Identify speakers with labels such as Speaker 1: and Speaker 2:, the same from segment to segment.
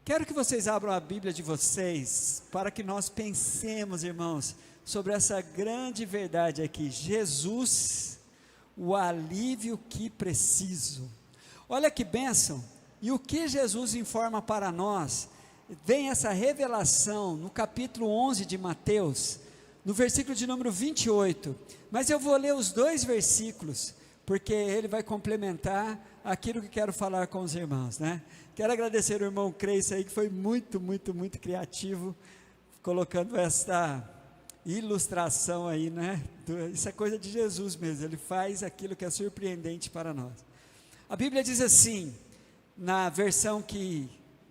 Speaker 1: Quero que vocês abram a Bíblia de vocês, para que nós pensemos, irmãos, sobre essa grande verdade aqui: Jesus, o alívio que preciso. Olha que bênção! E o que Jesus informa para nós? Vem essa revelação no capítulo 11 de Mateus, no versículo de número 28, mas eu vou ler os 2 versículos, porque ele vai complementar aquilo que quero falar com os irmãos, né? Quero agradecer o irmão Creis aí, que foi muito criativo, colocando esta ilustração aí, né? Isso é coisa de Jesus mesmo, ele faz aquilo que é surpreendente para nós. A Bíblia diz assim, na versão que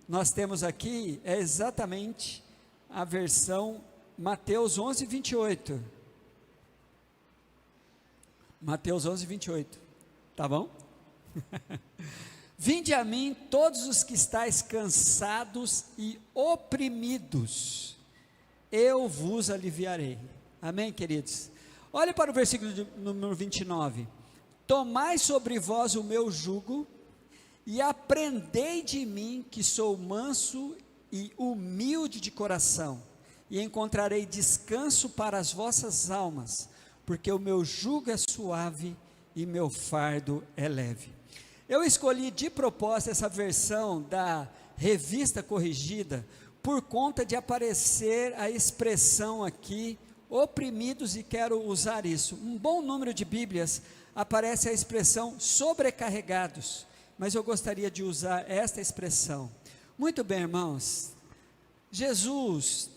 Speaker 1: nós temos aqui, é exatamente a versão Mateus 11, 28. Mateus 11, 28, tá bom? Vinde a mim todos os que estáis cansados e oprimidos, eu vos aliviarei. Amém, queridos? Olhe para o versículo número 29. Tomai sobre vós o meu jugo e aprendei de mim, que sou manso e humilde de coração, e encontrarei descanso para as vossas almas, porque o meu jugo é suave e meu fardo é leve. Eu escolhi de propósito essa versão da Revista Corrigida, por conta de aparecer a expressão aqui, oprimidos, e quero usar isso. Um bom número de Bíblias aparece a expressão sobrecarregados, mas eu gostaria de usar esta expressão. Muito bem, irmãos, Jesus,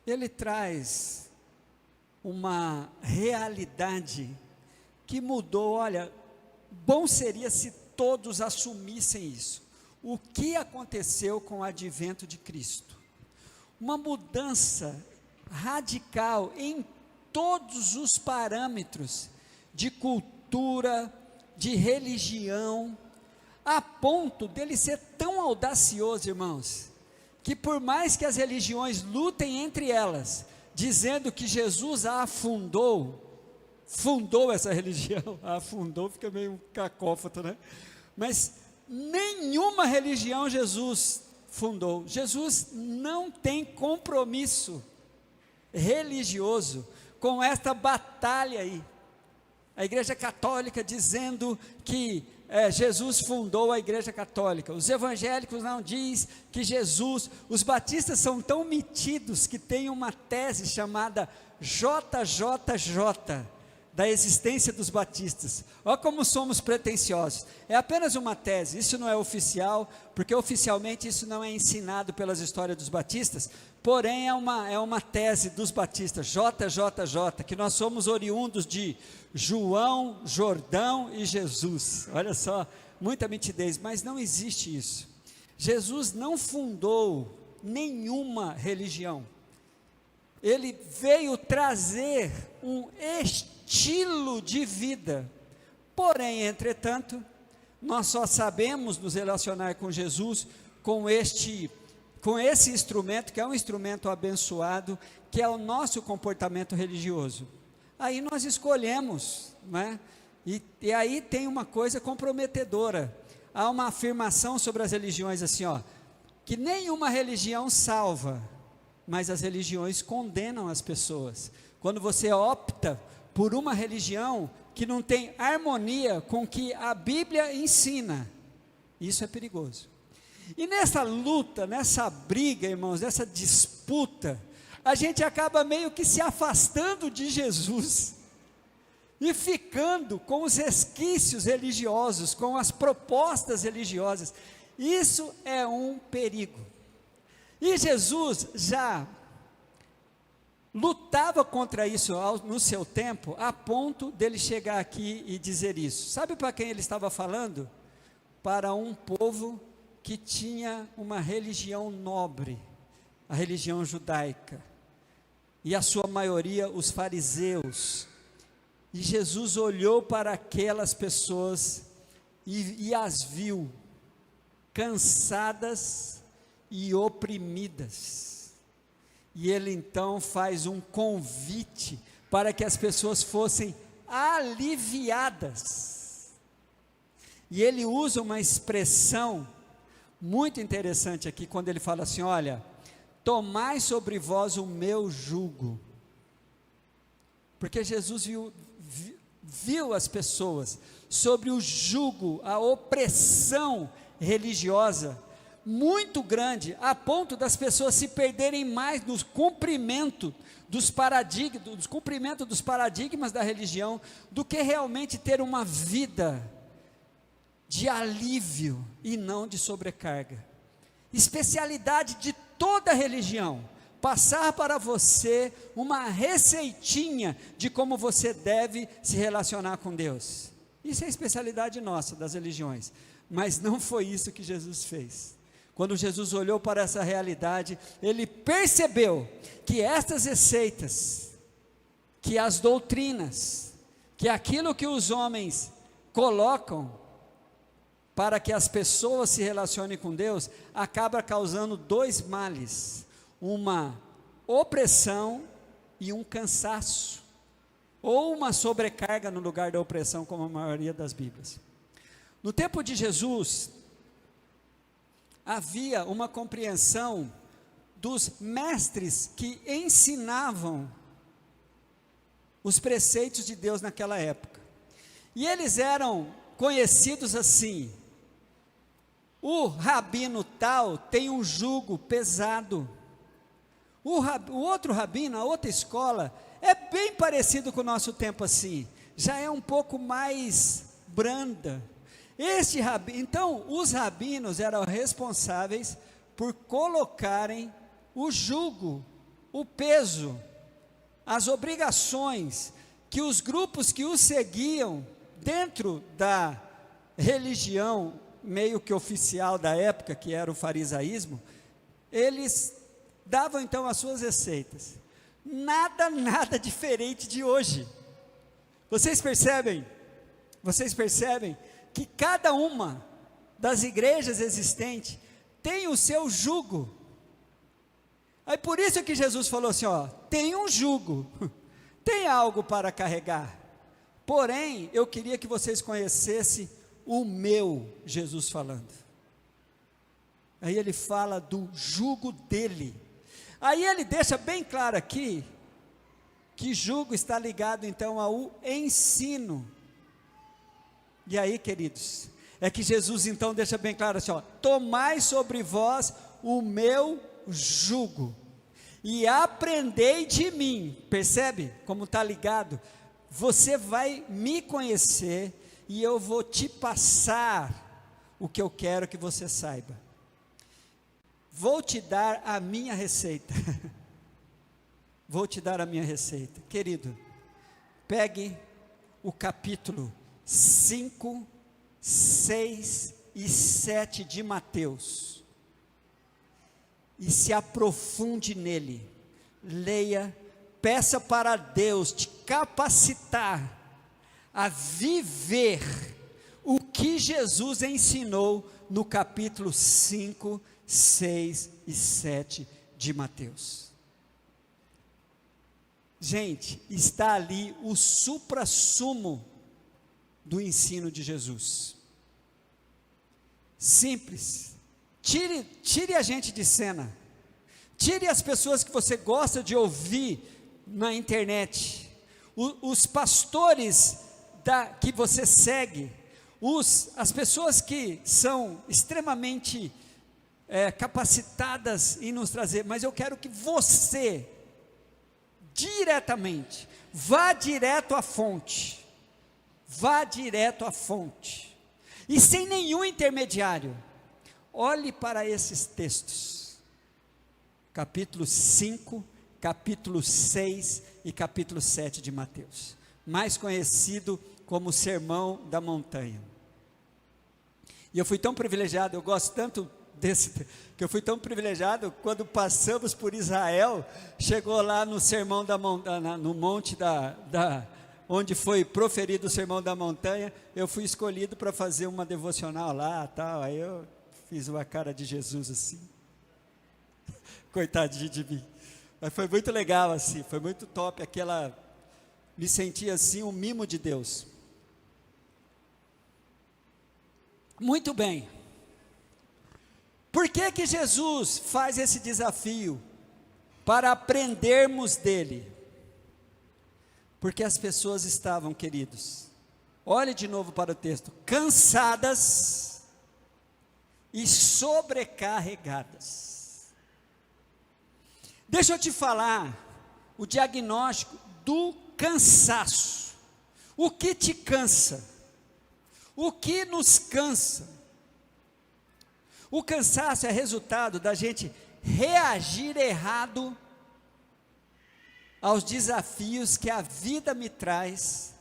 Speaker 1: ele traz uma realidade que mudou. Olha, bom seria se todos assumissem isso. O que aconteceu com o advento de Cristo? Uma mudança radical em todos os parâmetros de cultura, de religião, a ponto dele ser tão audacioso, irmãos, que por mais que as religiões lutem entre elas, dizendo que Jesus a fundou essa religião, afundou, fica meio cacófato, né? Mas nenhuma religião Jesus fundou. Jesus não tem compromisso religioso com esta batalha aí. A Igreja Católica dizendo que Jesus fundou a Igreja Católica. Os evangélicos não diz que Jesus. Os batistas são tão metidos que tem uma tese chamada JJJ, da existência dos batistas. Olha como somos pretensiosos. É apenas uma tese, isso não é oficial, porque oficialmente isso não é ensinado pelas histórias dos batistas, porém é uma tese dos batistas, JJJ, que nós somos oriundos de João, Jordão e Jesus. Olha só, muita mitidez, mas não existe isso. Jesus não fundou nenhuma religião. Ele veio trazer um estilo de vida. Porém, entretanto, nós só sabemos nos relacionar com Jesus com esse instrumento, que é um instrumento abençoado, que é o nosso comportamento religioso. Aí nós escolhemos, né? E aí tem uma coisa comprometedora. Há uma afirmação sobre as religiões assim, que nenhuma religião salva, mas as religiões condenam as pessoas. Quando você opta por uma religião que não tem harmonia com o que a Bíblia ensina, isso é perigoso. E nessa luta, nessa briga, irmãos, nessa disputa, a gente acaba meio que se afastando de Jesus e ficando com os resquícios religiosos, com as propostas religiosas. Isso é um perigo. E Jesus já lutava contra isso no seu tempo, a ponto dele chegar aqui e dizer isso. Sabe para quem ele estava falando? Para um povo que tinha uma religião nobre, a religião judaica, e a sua maioria os fariseus. E Jesus olhou para aquelas pessoas e as viu cansadas e oprimidas, e ele então faz um convite para que as pessoas fossem aliviadas, e ele usa uma expressão muito interessante aqui, quando ele fala assim, olha, tomai sobre vós o meu jugo, porque Jesus viu as pessoas sobre o jugo, a opressão religiosa, muito grande, a ponto das pessoas se perderem mais no cumprimento dos paradigmas da religião, do que realmente ter uma vida de alívio e não de sobrecarga. Especialidade de toda religião, passar para você uma receitinha de como você deve se relacionar com Deus. Isso é especialidade nossa, das religiões, mas não foi isso que Jesus fez. Quando Jesus olhou para essa realidade, ele percebeu que estas receitas, que as doutrinas, que aquilo que os homens colocam para que as pessoas se relacionem com Deus, acaba causando dois males: uma opressão e um cansaço, ou uma sobrecarga no lugar da opressão, como a maioria das Bíblias. No tempo de Jesus, havia uma compreensão dos mestres que ensinavam os preceitos de Deus naquela época, e eles eram conhecidos assim: o rabino tal tem um jugo pesado, o outro rabino, a outra escola, é bem parecido com o nosso tempo assim, já é um pouco mais branda. Então, os rabinos eram responsáveis por colocarem o jugo, o peso, as obrigações que os grupos que os seguiam dentro da religião meio que oficial da época, que era o farisaísmo, eles davam então as suas receitas. Nada diferente de hoje. Vocês percebem que cada uma das igrejas existentes tem o seu jugo. Aí por isso que Jesus falou assim, ó, tem um jugo, tem algo para carregar, porém, eu queria que vocês conhecessem o meu, Jesus falando. Aí ele fala do jugo dele. Aí ele deixa bem claro aqui, que jugo está ligado então ao ensino. E aí, queridos, é que Jesus então deixa bem claro assim, ó, tomai sobre vós o meu jugo, e aprendei de mim. Percebe como está ligado? Você vai me conhecer, e eu vou te passar o que eu quero que você saiba. Vou te dar a minha receita. Vou te dar a minha receita. Querido, pegue o capítulo 5, 6 e 7 de Mateus e se aprofunde nele, leia, peça para Deus te capacitar a viver o que Jesus ensinou no capítulo 5, 6 e 7 de Mateus. Gente, está ali o suprassumo do ensino de Jesus. Simples. Tire a gente de cena. Tire as pessoas que você gosta de ouvir na internet. Os pastores que você segue. As pessoas que são extremamente capacitadas em nos trazer. Mas eu quero que você, diretamente, vá direto à fonte. Vá direto à fonte, e sem nenhum intermediário, olhe para esses textos, capítulo 5, capítulo 6 e capítulo 7 de Mateus, mais conhecido como o Sermão da Montanha. E eu fui tão privilegiado, eu gosto tanto desse, que eu fui tão privilegiado, quando passamos por Israel, chegou lá no Sermão da Montanha, no monte onde foi proferido o Sermão da Montanha, eu fui escolhido para fazer uma devocional lá, tal, aí eu fiz uma cara de Jesus assim, coitadinho de mim, mas foi muito legal assim, foi muito top, me senti assim, um mimo de Deus. Muito bem, que Jesus faz esse desafio? Para aprendermos dele. Porque as pessoas estavam, queridos, olhe de novo para o texto, cansadas e sobrecarregadas. Deixa eu te falar o diagnóstico do cansaço. O que te cansa? O que nos cansa? O cansaço é resultado da gente reagir errado aos desafios que a vida me traz.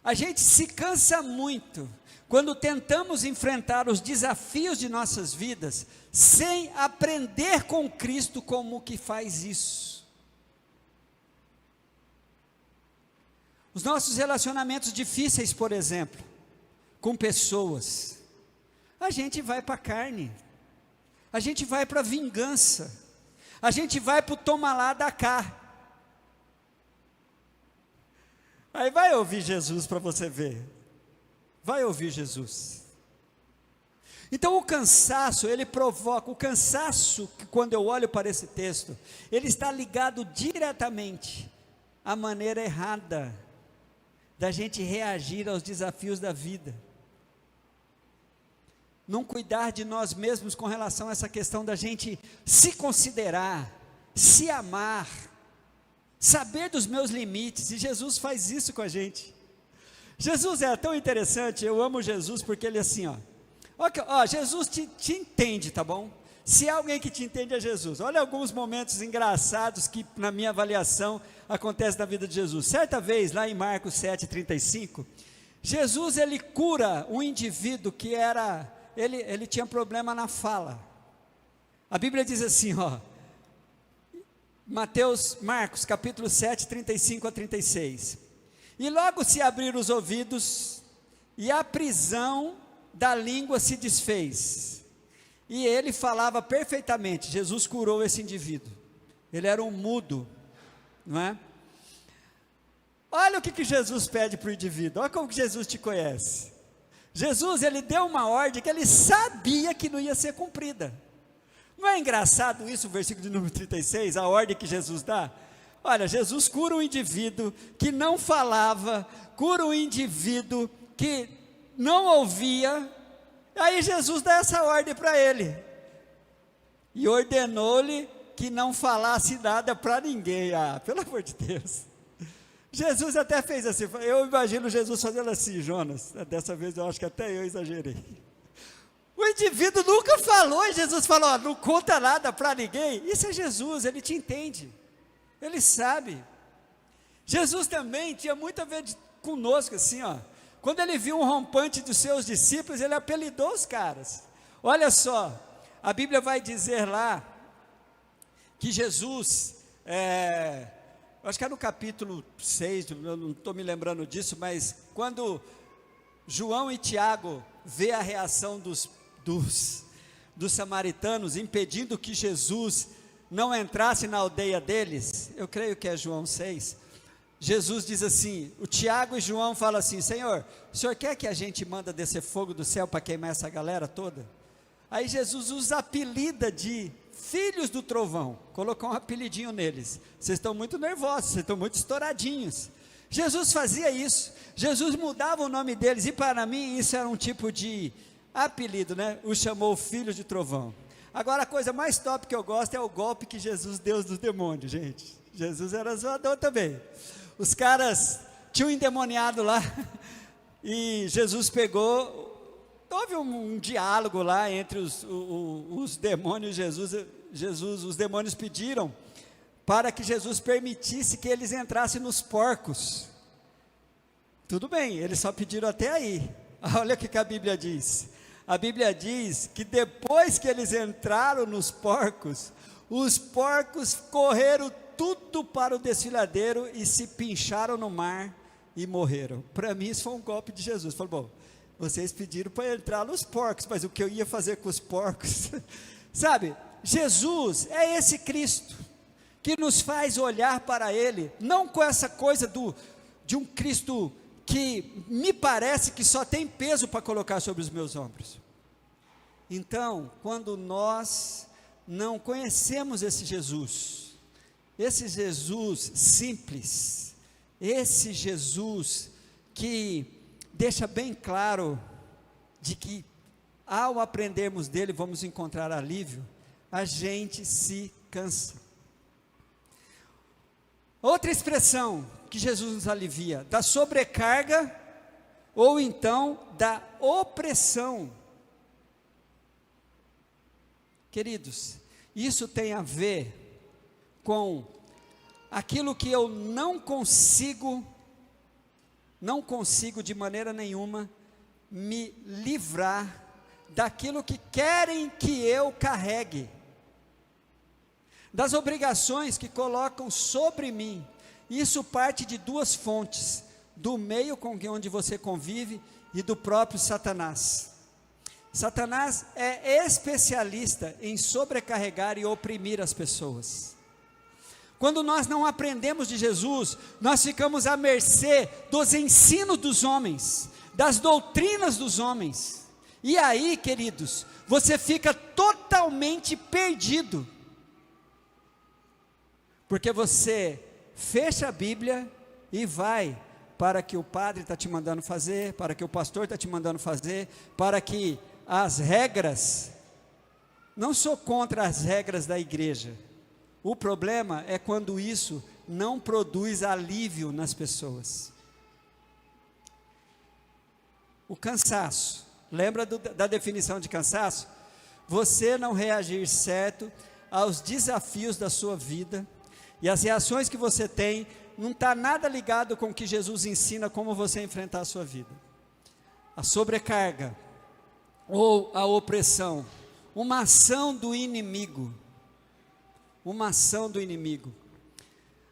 Speaker 1: A gente se cansa muito quando tentamos enfrentar os desafios de nossas vidas sem aprender com Cristo como que faz isso. Os nossos relacionamentos difíceis, por exemplo, com pessoas, a gente vai para a carne, a gente vai para a vingança, a gente vai para o toma lá da cá. Aí vai ouvir Jesus para você ver, vai ouvir Jesus. Então o cansaço, ele provoca, o cansaço, que quando eu olho para esse texto, ele está ligado diretamente à maneira errada da gente reagir aos desafios da vida. Não cuidar de nós mesmos com relação a essa questão da gente se considerar, se amar, saber dos meus limites, e Jesus faz isso com a gente. Jesus é tão interessante, eu amo Jesus porque ele é assim, Jesus te entende, tá bom? Se há alguém que te entende é Jesus. Olha alguns momentos engraçados que na minha avaliação acontece na vida de Jesus. Certa vez, lá em Marcos 7,35, Jesus ele cura um indivíduo que era, ele tinha problema na fala. A Bíblia diz assim, Marcos capítulo 7, 35 a 36. E logo se abriram os ouvidos, e a prisão da língua se desfez. E ele falava perfeitamente. Jesus curou esse indivíduo. Ele era um mudo, não é? Olha o que Jesus pede para o indivíduo. Olha como que Jesus te conhece. Jesus, ele deu uma ordem que ele sabia que não ia ser cumprida. Não é engraçado isso, o versículo de número 36, a ordem que Jesus dá? Olha, Jesus cura um indivíduo que não falava, cura um indivíduo que não ouvia, aí Jesus dá essa ordem para ele, e ordenou-lhe que não falasse nada para ninguém. Pelo amor de Deus, Jesus até fez assim, eu imagino Jesus fazendo assim, Jonas, dessa vez eu acho que até eu exagerei. O indivíduo nunca falou, e Jesus falou, não conta nada para ninguém. Isso é Jesus, ele te entende, ele sabe. Jesus também tinha muito a ver conosco, assim, quando ele viu um rompante dos seus discípulos, ele apelidou os caras. Olha só, a Bíblia vai dizer lá, que Jesus, acho que é no capítulo 6, eu não estou me lembrando disso, mas quando João e Tiago vê a reação dos samaritanos, impedindo que Jesus não entrasse na aldeia deles, eu creio que é João 6, Jesus diz assim, o Tiago e João falam assim, Senhor, o Senhor quer que a gente manda descer fogo do céu para queimar essa galera toda? Aí Jesus os apelida de filhos do trovão, colocou um apelidinho neles, vocês estão muito nervosos, vocês estão muito estouradinhos. Jesus fazia isso, Jesus mudava o nome deles, e para mim isso era um tipo de apelido, né? Os chamou filhos de trovão. Agora a coisa mais top que eu gosto é o golpe que Jesus deu dos demônios, gente. Jesus era zoador também. Os caras tinham um endemoniado lá, e Jesus pegou, houve um diálogo lá entre os demônios e Jesus, os demônios pediram para que Jesus permitisse que eles entrassem nos porcos. Tudo bem, eles só pediram até aí. Olha o que a Bíblia diz. A Bíblia diz que depois que eles entraram nos porcos, os porcos correram tudo para o desfiladeiro e se pincharam no mar e morreram. Para mim isso foi um golpe de Jesus. Falou, bom, vocês pediram para entrar nos porcos, mas o que eu ia fazer com os porcos? Sabe, Jesus é esse Cristo, que nos faz olhar para Ele, não com essa coisa de um Cristo que me parece que só tem peso para colocar sobre os meus ombros. Então, quando nós não conhecemos esse Jesus simples, esse Jesus que deixa bem claro de que ao aprendermos dele vamos encontrar alívio, a gente se cansa. Outra expressão que Jesus nos alivia, da sobrecarga ou então da opressão. Queridos, isso tem a ver com aquilo que eu não consigo de maneira nenhuma me livrar daquilo que querem que eu carregue, das obrigações que colocam sobre mim. Isso parte de duas fontes: do meio com onde você convive e do próprio Satanás. Satanás é especialista em sobrecarregar e oprimir as pessoas. Quando nós não aprendemos de Jesus, nós ficamos à mercê dos ensinos dos homens, das doutrinas dos homens. E aí, queridos, você fica totalmente perdido, porque você fecha a Bíblia e vai para que o padre está te mandando fazer, para que o pastor está te mandando fazer, para que as regras, não sou contra as regras da igreja, o problema é quando isso não produz alívio nas pessoas. O cansaço, lembra da definição de cansaço? Você não reagir certo aos desafios da sua vida, e as reações que você tem, não está nada ligado com o que Jesus ensina como você enfrentar a sua vida. A sobrecarga, ou a opressão, uma ação do inimigo,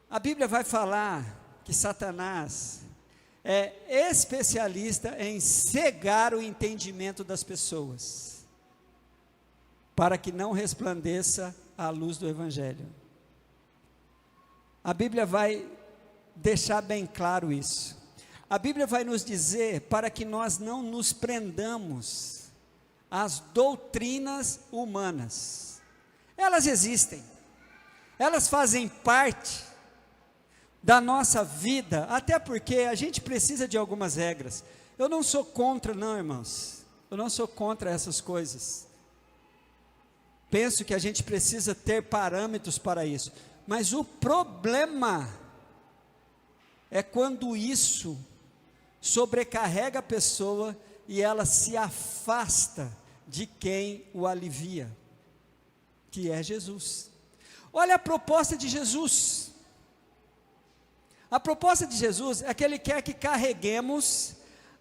Speaker 1: a Bíblia vai falar que Satanás é especialista em cegar o entendimento das pessoas, para que não resplandeça a luz do Evangelho. A Bíblia vai deixar bem claro isso. A Bíblia vai nos dizer para que nós não nos prendamos às doutrinas humanas. Elas existem, elas fazem parte da nossa vida, até porque a gente precisa de algumas regras. Eu não sou contra, não, irmãos, eu não sou contra essas coisas. Penso que a gente precisa ter parâmetros para isso, mas o problema é quando isso sobrecarrega a pessoa e ela se afasta de quem o alivia, que é Jesus. Olha a proposta de Jesus. A proposta de Jesus é que Ele quer que carreguemos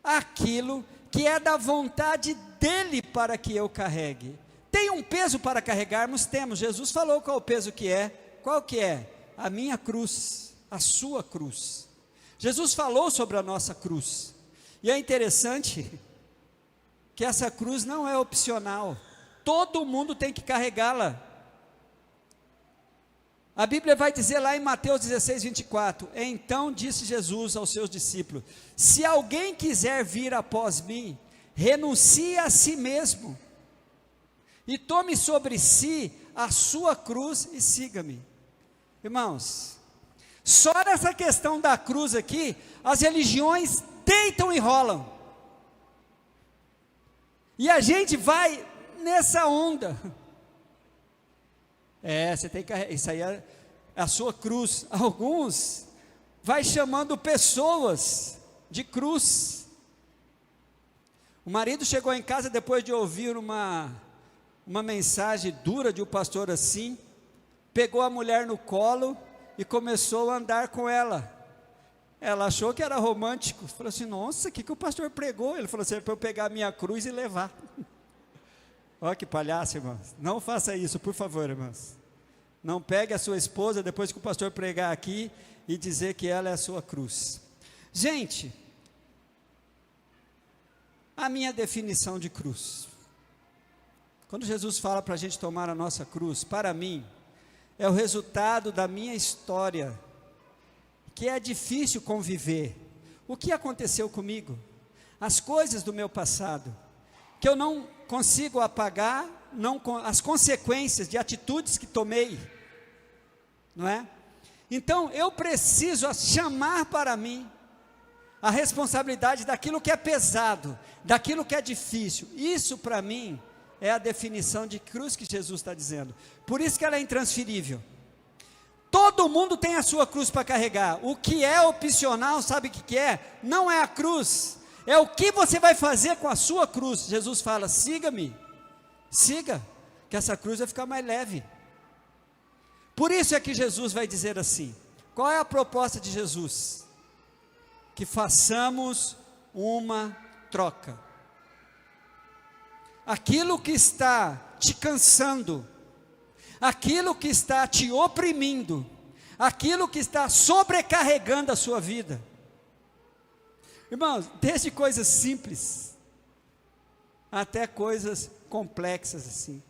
Speaker 1: aquilo que é da vontade dEle para que eu carregue. Tem um peso para carregarmos? Temos. Jesus falou qual o peso que é. Qual que é? A minha cruz, a sua cruz. Jesus falou sobre a nossa cruz. E é interessante que essa cruz não é opcional. Todo mundo tem que carregá-la. A Bíblia vai dizer lá em Mateus 16, 24, então disse Jesus aos seus discípulos, se alguém quiser vir após mim, renuncie a si mesmo, e tome sobre si a sua cruz e siga-me. Irmãos, só nessa questão da cruz aqui, as religiões deitam e rolam, e a gente vai nessa onda. Você tem que carregar, isso aí é a sua cruz. Alguns vai chamando pessoas de cruz. O marido chegou em casa depois de ouvir uma mensagem dura de um pastor assim, pegou a mulher no colo e começou a andar com ela. Ela achou que era romântico, falou assim, nossa, o que o pastor pregou? Ele falou assim, é para eu pegar a minha cruz e levar. Olha que palhaço, irmãos. Não faça isso, por favor, irmãos. Não pegue a sua esposa depois que o pastor pregar aqui e dizer que ela é a sua cruz. Gente, a minha definição de cruz. Quando Jesus fala para a gente tomar a nossa cruz, para mim, é o resultado da minha história, que é difícil conviver. O que aconteceu comigo? As coisas do meu passado, que eu não consigo apagar, as consequências de atitudes que tomei, não é? Então eu preciso chamar para mim a responsabilidade daquilo que é pesado, daquilo que é difícil. Isso para mim é a definição de cruz que Jesus está dizendo. Por isso que ela é intransferível. Todo mundo tem a sua cruz para carregar. O que é opcional, sabe o que é? Não é a cruz, é o que você vai fazer com a sua cruz. Jesus fala: siga-me, siga, que essa cruz vai ficar mais leve. Por isso é que Jesus vai dizer assim: qual é a proposta de Jesus? Que façamos uma troca. Aquilo que está te cansando, aquilo que está te oprimindo, aquilo que está sobrecarregando a sua vida. Irmãos, desde coisas simples até coisas complexas assim.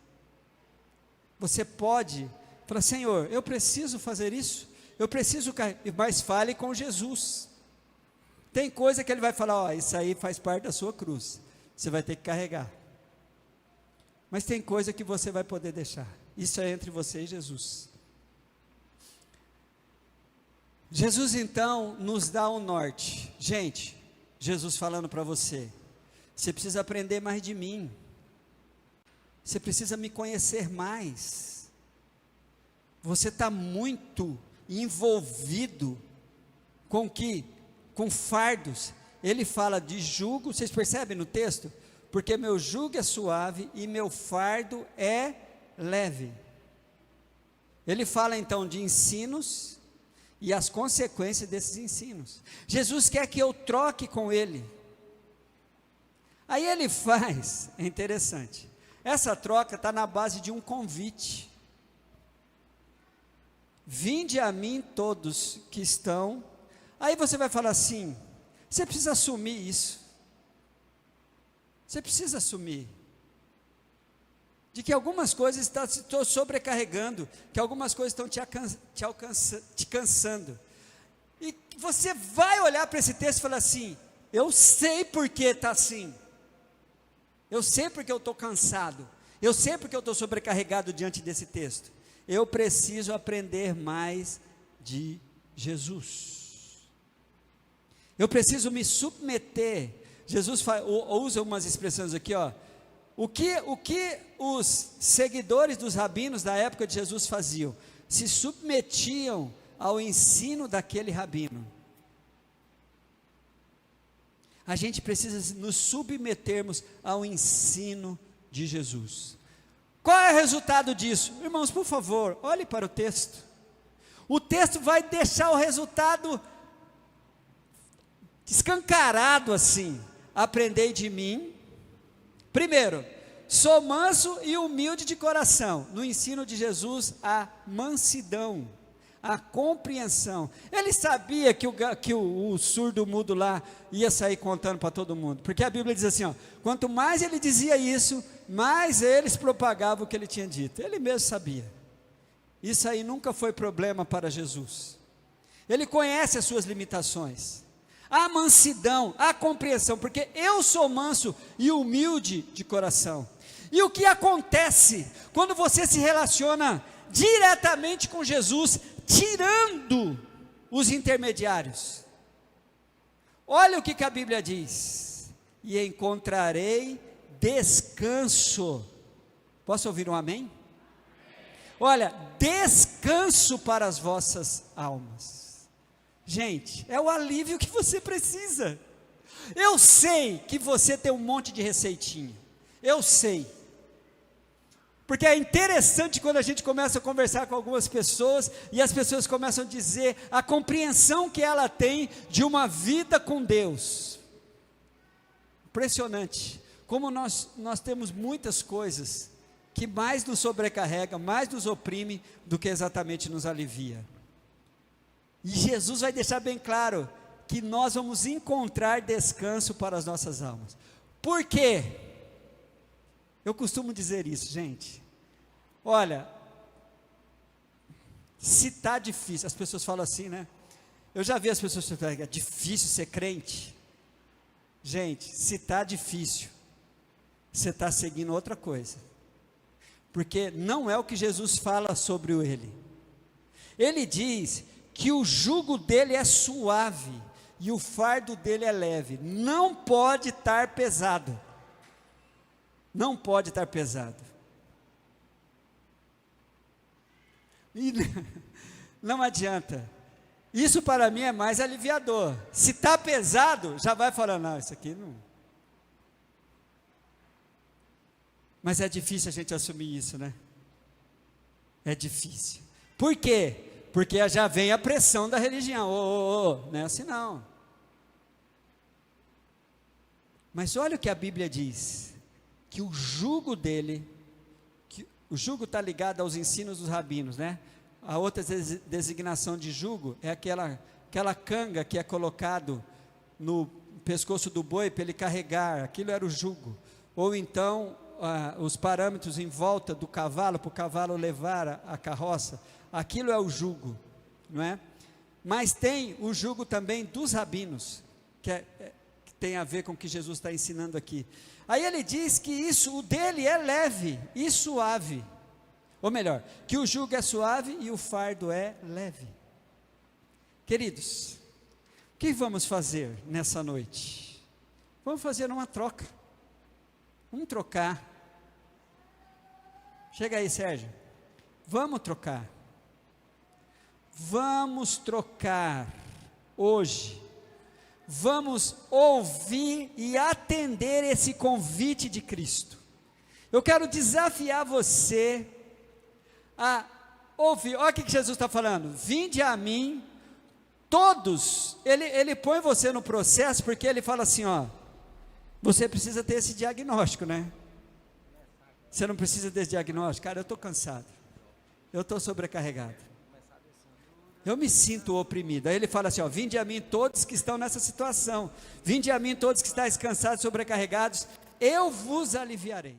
Speaker 1: Você pode falar: Senhor, eu preciso fazer isso, eu preciso, mas fale com Jesus. Tem coisa que Ele vai falar: ó, isso aí faz parte da sua cruz, você vai ter que carregar. Mas tem coisa que você vai poder deixar. Isso é entre você e Jesus. Jesus então nos dá um norte. Gente, Jesus falando para você: você precisa aprender mais de mim, você precisa me conhecer mais, você está muito envolvido com fardos. Ele fala de jugo, vocês percebem no texto? Porque meu jugo é suave e meu fardo é leve. Ele fala então de ensinos e as consequências desses ensinos. Jesus quer que eu troque com Ele. Aí Ele faz, é interessante, essa troca está na base de um convite: vinde a mim todos que estão. Aí você vai falar assim: você precisa assumir isso, você precisa assumir, de que algumas coisas estão te sobrecarregando, que algumas coisas estão te cansando, e você vai olhar para esse texto e falar assim: eu sei porque está assim, eu sei porque eu estou cansado, eu sei porque eu estou sobrecarregado diante desse texto, eu preciso aprender mais de Jesus, eu preciso me submeter. Jesus usa umas expressões aqui, ó. O que os seguidores dos rabinos da época de Jesus faziam? Se submetiam ao ensino daquele rabino. A gente precisa nos submetermos ao ensino de Jesus. Qual é o resultado disso? Irmãos, por favor, olhe para o texto. O texto vai deixar o resultado escancarado assim: aprendei de mim. Primeiro, sou manso e humilde de coração. No ensino de Jesus, a mansidão, a compreensão. Ele sabia que o surdo mudo lá ia sair contando para todo mundo, porque a Bíblia diz assim, ó, quanto mais ele dizia isso, mais eles propagavam o que ele tinha dito. Ele mesmo sabia. Isso aí nunca foi problema para Jesus. Ele conhece as suas limitações. A mansidão, a compreensão, porque eu sou manso e humilde de coração. E o que acontece quando você se relaciona diretamente com Jesus, tirando os intermediários? Olha o que a Bíblia diz: e encontrarei descanso. Posso ouvir um amém? Olha, descanso para as vossas almas. Gente, é o alívio que você precisa. Eu sei que você tem um monte de receitinha, eu sei, porque é interessante quando a gente começa a conversar com algumas pessoas, e as pessoas começam a dizer a compreensão que ela tem de uma vida com Deus. Impressionante, como nós temos muitas coisas que mais nos sobrecarrega, mais nos oprime, do que exatamente nos alivia. E Jesus vai deixar bem claro que nós vamos encontrar descanso para as nossas almas. Por quê? Eu costumo dizer isso, gente. Olha, se está difícil, as pessoas falam assim, né? Eu já vi as pessoas falando: é difícil ser crente. Gente, se está difícil, você está seguindo outra coisa, porque não é o que Jesus fala sobre ele. Ele diz que o jugo dele é suave e o fardo dele é leve. Não pode estar pesado. Não pode estar pesado. E não adianta. Isso para mim é mais aliviador. Se está pesado, já vai falar, não, isso aqui não. Mas é difícil a gente assumir isso, né? É difícil. Por quê? Porque já vem a pressão da religião. Não é assim não. Mas olha o que a Bíblia diz, que o jugo dele, que o jugo está ligado aos ensinos dos rabinos, né? A outra designação de jugo é aquela canga que é colocado no pescoço do boi para ele carregar, aquilo era o jugo. Ou então, os parâmetros em volta do cavalo, para o cavalo levar a carroça, aquilo é o jugo, não é? Mas tem o jugo também dos rabinos, que tem a ver com o que Jesus está ensinando aqui. Aí ele diz que o dele é leve e suave, ou melhor, que o jugo é suave e o fardo é leve. Queridos, o que vamos fazer nessa noite? Vamos fazer uma troca, vamos trocar. Chega aí, Sérgio, vamos trocar. Vamos trocar hoje, vamos ouvir e atender esse convite de Cristo. Eu quero desafiar você a ouvir. Olha o que Jesus está falando: vinde a mim, todos. Ele põe você no processo, porque ele fala assim, ó, você precisa ter esse diagnóstico, né? Você não precisa desse diagnóstico? Cara, eu estou cansado, eu estou sobrecarregado, eu me sinto oprimido. Aí ele fala assim, ó, vinde a mim todos que estão nessa situação, vinde a mim todos que estáis cansados e sobrecarregados, eu vos aliviarei.